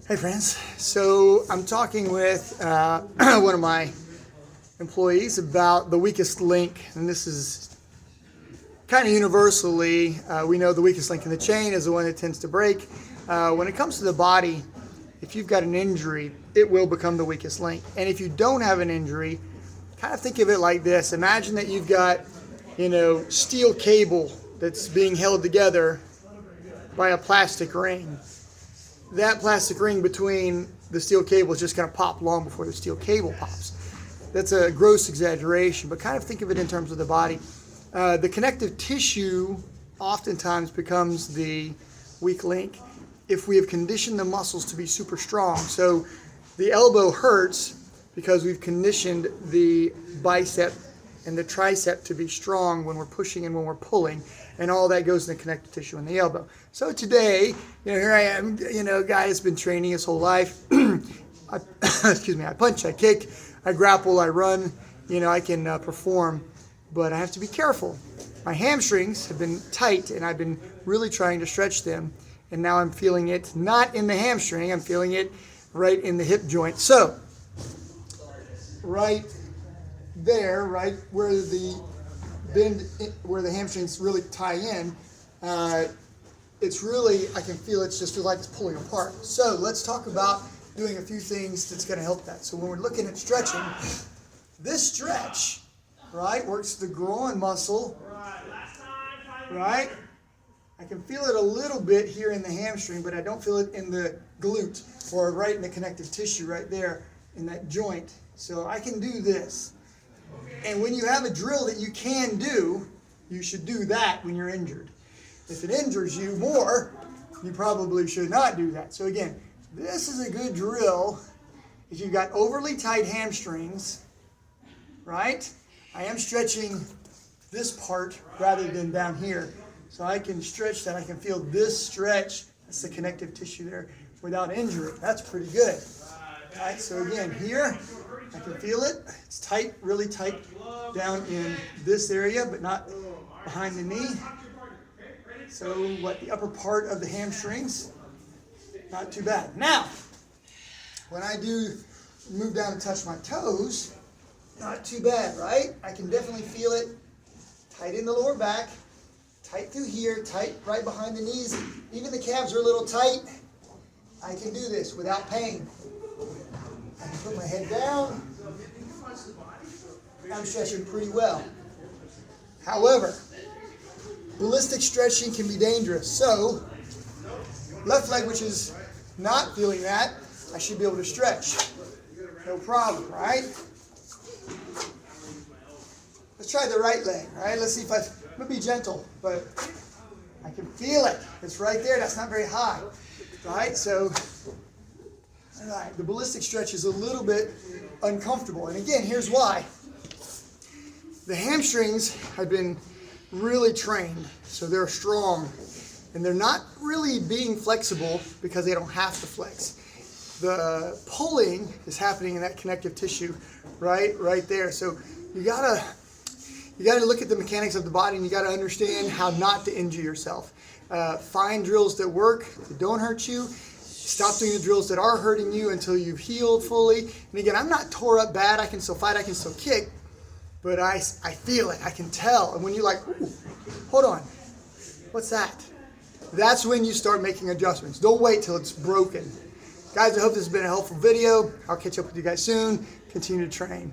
Hey friends, so I'm talking with one of my employees about the weakest link, and this is kind of universally, we know the weakest link in the chain is the one that tends to break. When it comes to the body, if you've got an injury, it will become the weakest link. And if you don't have an injury, kind of think of it like this. Imagine that you've got, steel cable that's being held together by a plastic ring. That plastic ring between the steel cable is just going to pop long before the steel cable pops. That's a gross exaggeration, but kind of think of it in terms of the body. The connective tissue oftentimes becomes the weak link if we have conditioned the muscles to be super strong. So the elbow hurts because we've conditioned the bicep and the tricep to be strong when we're pushing and when we're pulling, and all that goes in the connective tissue in the elbow. So today, here I am, a guy that's been training his whole life. I punch, I kick, I grapple, I run, I can perform, but I have to be careful. My hamstrings have been tight, and I've been really trying to stretch them, and now I'm feeling it not in the hamstring, I'm feeling it right in the hip joint. So, right there, right where the bend, where the hamstrings really tie in, it's really, I can feel it just feel like it's pulling apart. So let's talk about doing a few things that's going to help that. So when we're looking at stretching, this stretch, right, works the groin muscle, right? I can feel it a little bit here in the hamstring, but I don't feel it in the glute or right in the connective tissue right there in that joint. So I can do this. And when you have a drill that you can do, you should do that when you're injured. If it injures you more, you probably should not do that. So again, this is a good drill if you've got overly tight hamstrings, right? I am stretching this part rather than down here. So I can stretch that. I can feel this stretch. That's the connective tissue there without injury. That's pretty good. All right, so again, here, I can feel it. It's tight, really tight down in this area, but not behind the knee. So the upper part of the hamstrings, not too bad. Now, when I do move down and touch my toes, not too bad, right? I can definitely feel it tight in the lower back, tight through here, tight right behind the knees. Even the calves are a little tight. I can do this without pain. I can put my head down. I'm stretching pretty well. However, ballistic stretching can be dangerous. So, left leg, which is not feeling that, I should be able to stretch. No problem, right? Let's try the right leg, all right? Let's see if I'm going to be gentle, but I can feel it. It's right there. That's not very high, right? So, all right, the ballistic stretch is a little bit uncomfortable. And again, here's why. The hamstrings have been really trained, so they're strong. And they're not really being flexible because they don't have to flex. The pulling is happening in that connective tissue right there. So you gotta look at the mechanics of the body, and you gotta understand how not to injure yourself. Find drills that work, that don't hurt you. Stop doing the drills that are hurting you until you've healed fully. And again, I'm not tore up bad. I can still fight. I can still kick. But I feel it. I can tell. And when you're like, ooh, hold on. What's that? That's when you start making adjustments. Don't wait till it's broken. Guys, I hope this has been a helpful video. I'll catch up with you guys soon. Continue to train.